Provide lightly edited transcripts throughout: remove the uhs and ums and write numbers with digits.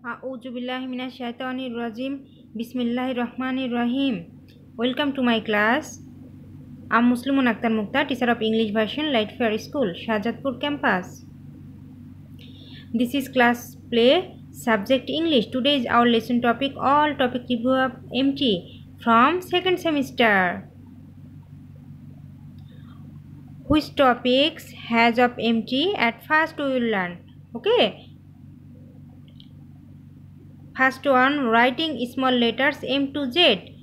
A'udzubillahiminasyaitonirrajim. Bismillahirrahmanirrahim. Welcome to my class. I'm Muslimun Akhtar Mukhtar, teacher of English version, Light Fair School, Shahjatpur campus. This is class play, subject English. Today is our lesson topic, all topic review of MT from second semester. Which topics has of MT? At first we will learn. Okay. First one, writing small letters M to Z.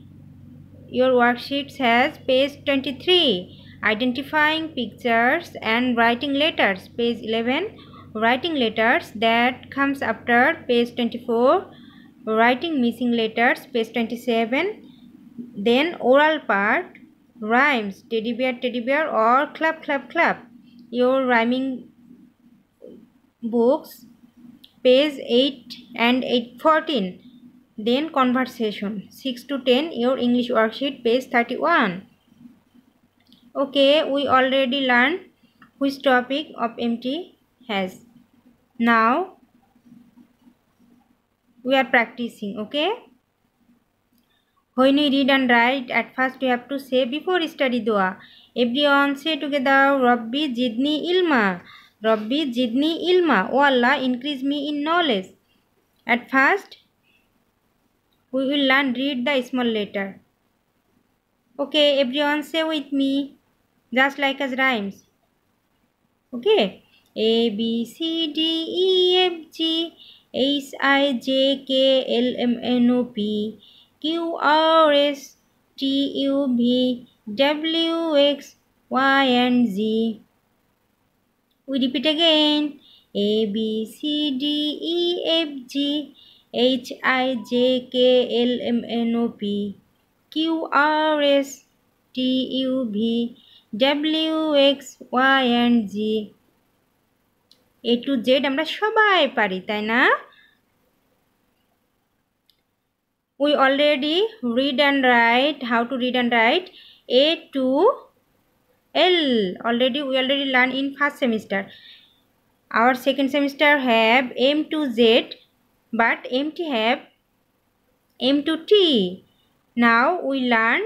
Your worksheet has page 23. Identifying pictures and writing letters. Page 11. Writing letters that comes after page 24. Writing missing letters. Page 27. Then oral part. Rhymes. Teddy bear or clap clap clap. Your rhyming books. Page 8 and 14. Then conversation 6 to 10, your English worksheet, page 31. Okay, we already learned which topic of MT has. Now we are practicing. Okay, when we read and write, at first we have to say before study dua. Everyone say together, Rabbi Zidni ilma. Rabbi Zidni ilma. O Allah, increase me in knowledge. At first we will learn read the small letter. Okay, everyone say with me, just like as rhymes. Okay, A B C D E F G H I J K L M N O P Q R S T U V W X Y and Z. We repeat again. A B C D E F G H I J K L M N O P Q R S T U V W X Y and Z. A to Z আমরা সবাই পারি, তাই না? We already read and write. How to read and write? A to L. We already learned in first semester. Our second semester have M to Z, but MT have M to T. Now we learn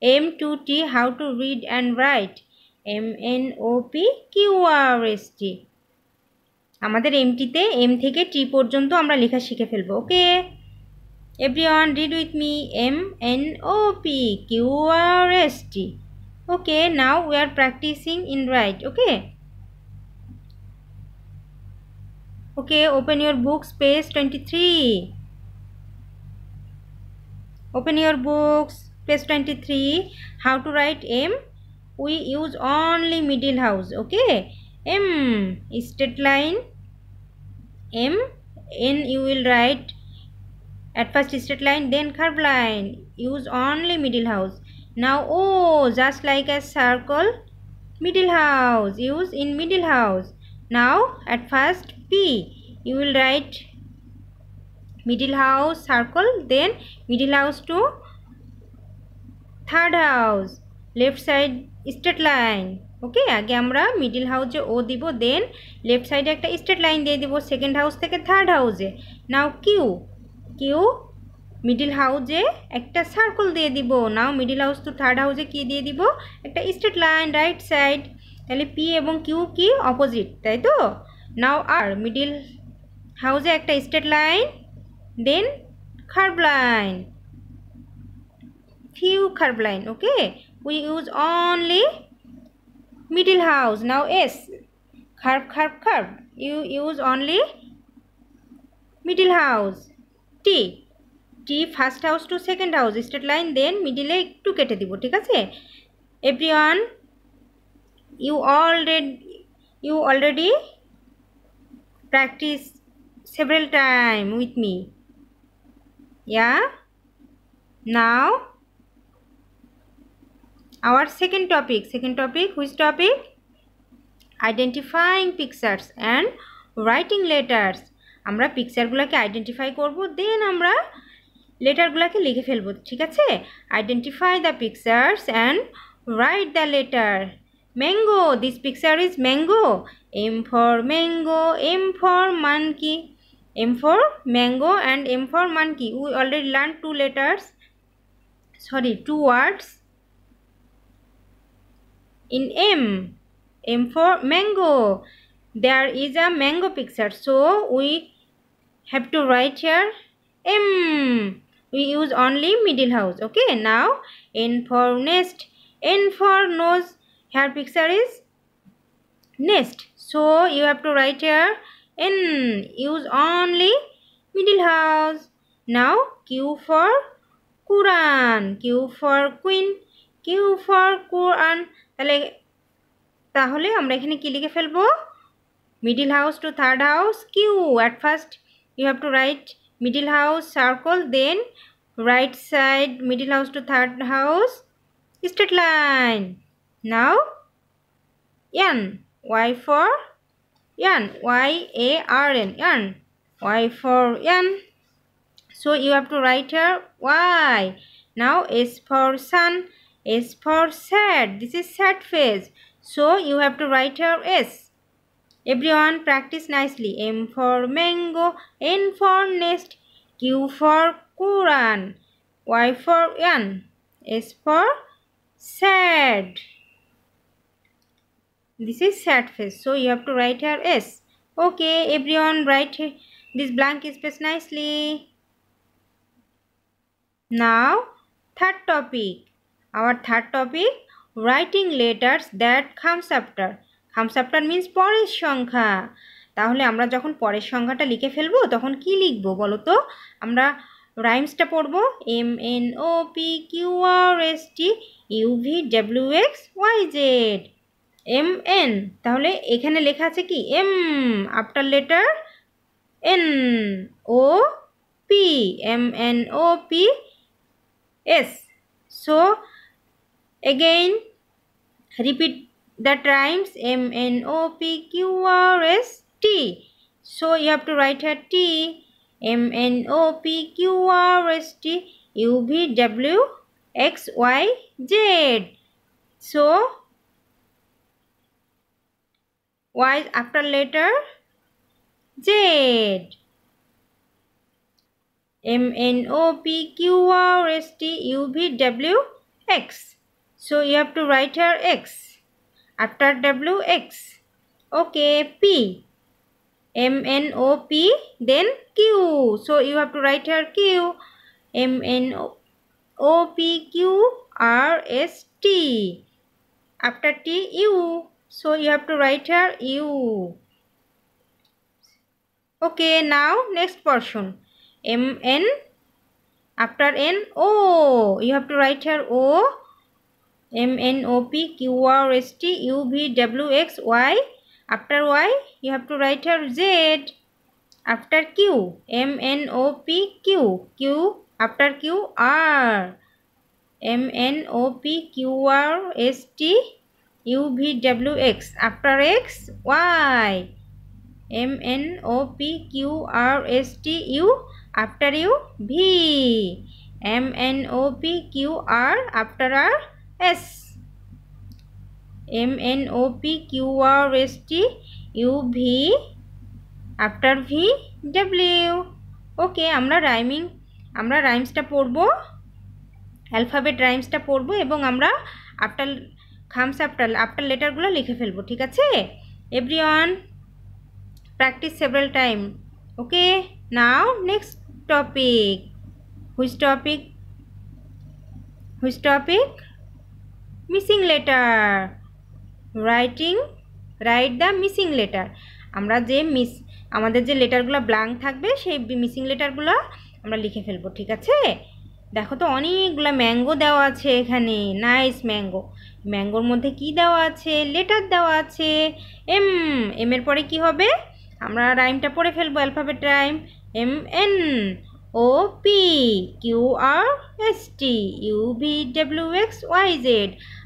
M to T, how to read and write. M N O P Q R S T. আমাদের এমটিতে M থেকে টি পর্যন্ত আমরা লেখা শিখে ফেলবো। Okay, everyone read with me. M N O P Q R S T. Okay, now we are practising in write. ওকে, okay, open your books, page 23. Open your books, page 23. How to write M? We use only middle house. Okay, M straight line. M N you will write at first straight line, then curve line. Use only middle house. Now O, just like a circle, middle house. Use in middle house. Now at first P, you will write middle house circle, then middle house to third house, left side straight line. ওকে, আগে আমরা middle হাউসে ও দিব, দেন left সাইডে একটা straight line দিয়ে দিব second house থেকে third হাউসে। নাও কিউ, কিউ মিডল হাউসে একটা সার্কেল দিয়ে দিব। নাও মিডল হাউস টু থার্ড হাউসে কি দিয়ে দিব? একটা স্ট্রেট লাইন রাইট সাইড। তাহলে পি এবং কিউ কি অপোজিট, তাই তো? নাও আর মিডল হাউসে একটা straight line, then curve line, few curve line. Okay, we use only middle house. Now S, curve curve curve, you use only middle house. T, T first house to second house straight line, then middle এ একটু কেটে দিব। ঠিক আছে everyone, you already practice several time with me. Yeah, now our second topic, which topic? Identifying pictures and writing letters. আমরা পিকচারগুলোকে identify করব, দেন আমরা লেটারগুলোকে লিখে ফেলব। ঠিক আছে, identify the pictures and right the letter. Mango, this picture is mango. M for mango, M for monkey, M for mango and M for monkey. We already learned two words in M. M for mango. There is a mango picture, so we have to write here M. We use only middle house. Okay, now N for nest. N for nose. Here picture is nest, so you have to write here N. Use only middle house. Now Q for Quran. Q for queen. Q for Quran. তাহলে আমরা এখানে কি লিখে ফেলবো? Middle house to third house Q. At first you have to write middle house circle, then right side middle house to third house straight line. Now N. Y for N. Y-A-R-N. N. Y for N. So you have to write here Y. Now S for sun. S for sad. This is sad face. So you have to write here S. Everyone practice nicely. M for mango. N for nest. Q for Quran. Y for N. S for sad. This is sad face. So you have to write here S. Okay, everyone write this blank space nicely. Now, third topic. Our third topic, writing letters that comes after. Comes after means পরের সংখ্যা। তাহলে আমরা যখন পরের সংখ্যাটা লিখে ফেলবো তখন কি লিখবো বলো তো? আমরা রাইমসটা পড়বো MNOPQRSTUVWXYZ MN। তাহলে এখানে লেখা আছে কি M after letter N O P MNOP S. So again repeat that rhymes MNOPQRST. So you have to write here T MNOPQRSTUVWXYZ. So Y after letter Z. MNOPQRSTUVWX. So you have to write here X after WX. Okay, P MNOP then Q. So you have to write here Q MNOPQRST. After T U. So you have to write here U. Okay, now next portion. MN after N O. You have to write here O MNOPQRSTUVWXY. After Y you have to write here Z. After Q MNOPQ. Q after Q R MNOPQRSTUVWX. After X Y MNOPQRSTU. After U V MNOPQR. After R S MNOPQRSTUV. After V W. ওকে, আমরা রাইমসটা পড়বো, alphabet রাইমসটা পড়বো এবং আমরা after লেটারগুলো লিখে ফেলবো। ঠিক আছে everyone, practice several time. Okay, now next topic. Which topic? Missing letter. Write the missing letter. আমরা আমাদের যে লেটারগুলো ব্ল্যাঙ্ক থাকবে সেই মিসিং লেটারগুলো আমরা লিখে ফেলবো। ঠিক আছে, দেখো তো অনেকগুলো ম্যাঙ্গো দেওয়া আছে এখানে। নাইস ম্যাঙ্গোর মধ্যে কি দেওয়া আছে? লেটার দেওয়া আছে এম। এর পরে কি হবে? আমরা রাইমটা পড়ে ফেলবো, অ্যালফাবেট রাইম MNOPQRSTUVWXYZ।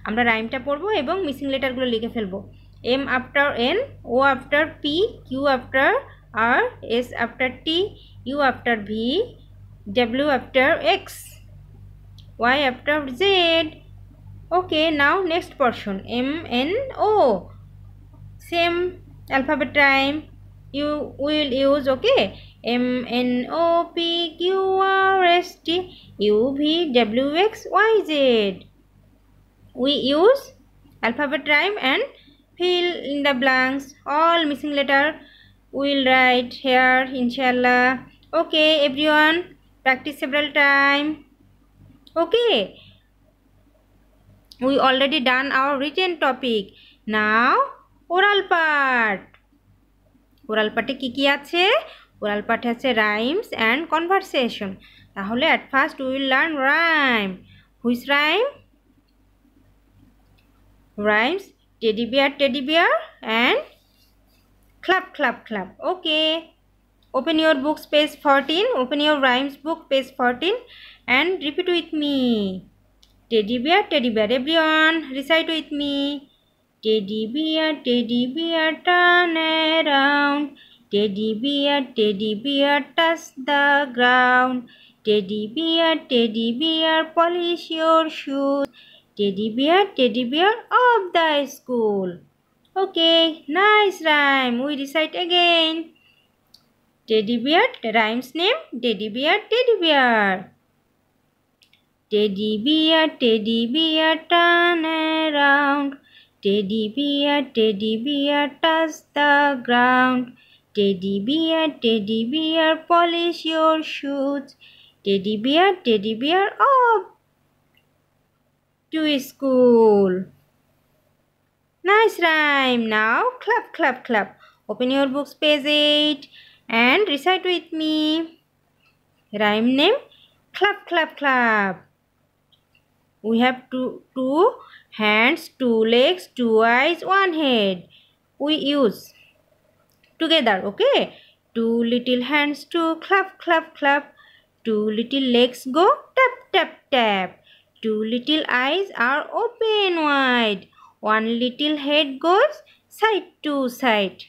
আমরা রাইমটা পড়বো এবং মিসিং লেটারগুলো লিখে ফেলবো। M after N, O after P, Q after R, S after T, U after V, W after X, Y after Z. Okay, now next portion MNO. Same alphabet rhyme you will use. Okay, MNOPQRST UVWXYZ. We use alphabet rhyme and fill in the blanks. All missing letter we'll write here, inshallah. Okay, everyone, practice several times. Okay, we already done our written topic. Now oral part. Oral part কি কি আছে? Oral part আছে rhymes and conversation. তাহলে at first we will learn rhyme. Which rhyme? Rhymes teddy bear and clap clap clap. Okay, open your books page 14. Open your rhymes book page 14 and repeat with me. Teddy bear, everyone recite with me. Teddy bear, turn around. Teddy bear, touch the ground. Teddy bear, polish your shoes. Teddy bear, of the school. Okay, nice rhyme. We recite again. Teddy bear, rhyme's name, teddy bear. Teddy bear, turn around. Teddy bear, touch the ground. Teddy bear, polish your shoes. Teddy bear, off to school. Nice rhyme. Now clap clap clap. Open your books page 8 and recite with me. Rhyme name, clap clap clap. We have two hands, 2 legs, 2 eyes, 1 head. We use together, okay? 2 little hands to clap clap clap. 2 little legs go tap tap tap. 2 little eyes are open wide. 1 little head goes side to side.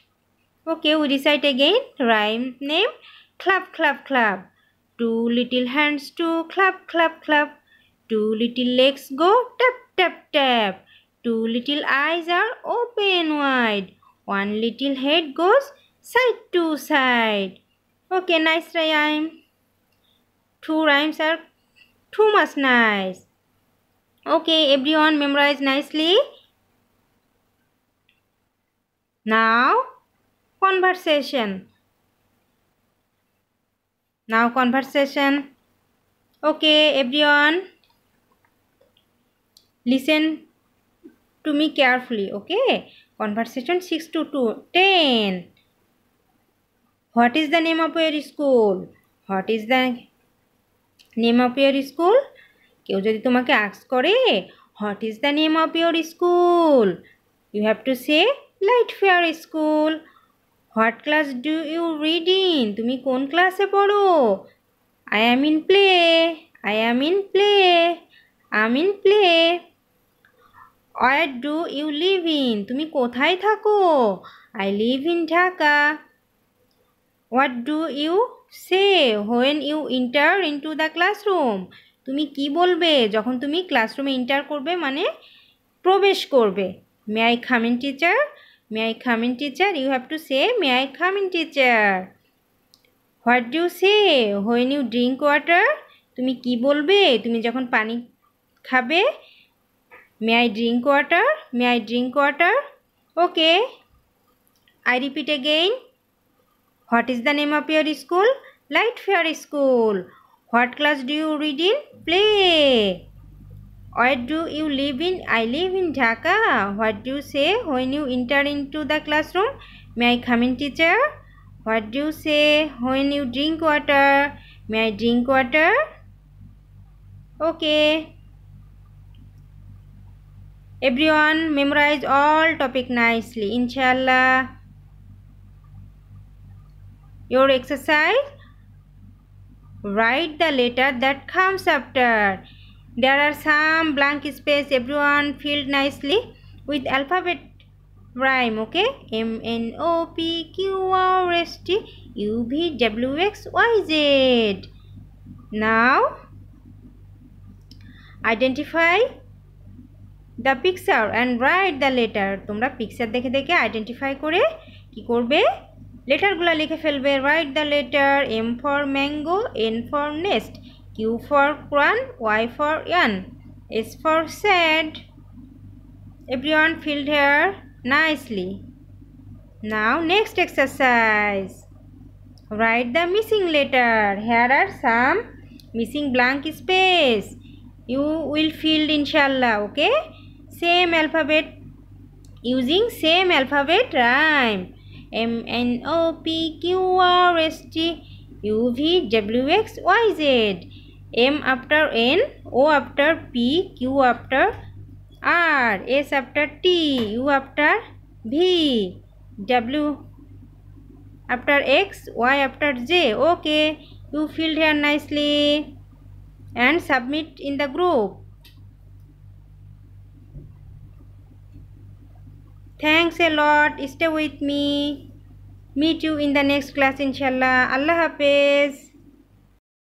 Okay, we recite again. Rhyme name, clap clap clap. 2 little hands to clap clap clap. 2 little legs go tap tap tap. 2 little eyes are open wide. 1 little head goes side to side. Okay, nice rhyme. 2 rhymes are too much nice. Okay, everyone memorize nicely. Now conversation. Okay, everyone, listen to me carefully. Okay, conversation 6 to 10. What is the name of your school? What is the name of your school? কেউ যদি তোমাকে ask করে what is the name of your school, you have to say Light Fair School. What class do you read in? তুমি কোন ক্লাসে পড়ো? I am in play. I'm in play. Where do you live in? তুমি কোথায় থাকো? I live in Dhaka. What do you say when you enter into the classroom? তুমি কি বলবে যখন তুমি ক্লাসরুমে এন্টার করবে, মানে প্রবেশ করবে? May I come in, teacher? You have to say may I come in, teacher. What do you say when you drink water? তুমি কি বলবে তুমি যখন পানি খাবে? May I drink water? Okay, I repeat again. What is the name of your school? Light Fair School. What class do you read in? Play. Where do you live in? I live in Dhaka. What do you say when you enter into the classroom? May I come in, teacher? What do you say when you drink water? May I drink water? Okay. Everyone memorize all topic nicely, inshallah. Your exercise, write the letter that comes after. There are some blank space, everyone filled nicely with alphabet rhyme. Okay, MNOPQRST UVWXYZ. Now identify the picture and write the letter. তোমরা picture দেখে দেখে identify করে কি করবে? লেটারগুলো লিখে ফেলবে। Write the letter. M for mango, N for nest, Q for crown, Y for yarn, S for sad. Everyone filled here nicely. Now next exercise. Write the missing letter. Here are some missing blank space. You will fill inshallah, okay? Same alphabet, using same alphabet rhyme. M N O P Q R S T U V W X Y Z. M after N, O after P, Q after R, S after T, U after V, W after X, Y after J. Okay, you filled here nicely and submit in the group. Thanks a lot. Stay with me. Meet you in the next class inshallah. Allah Hafiz.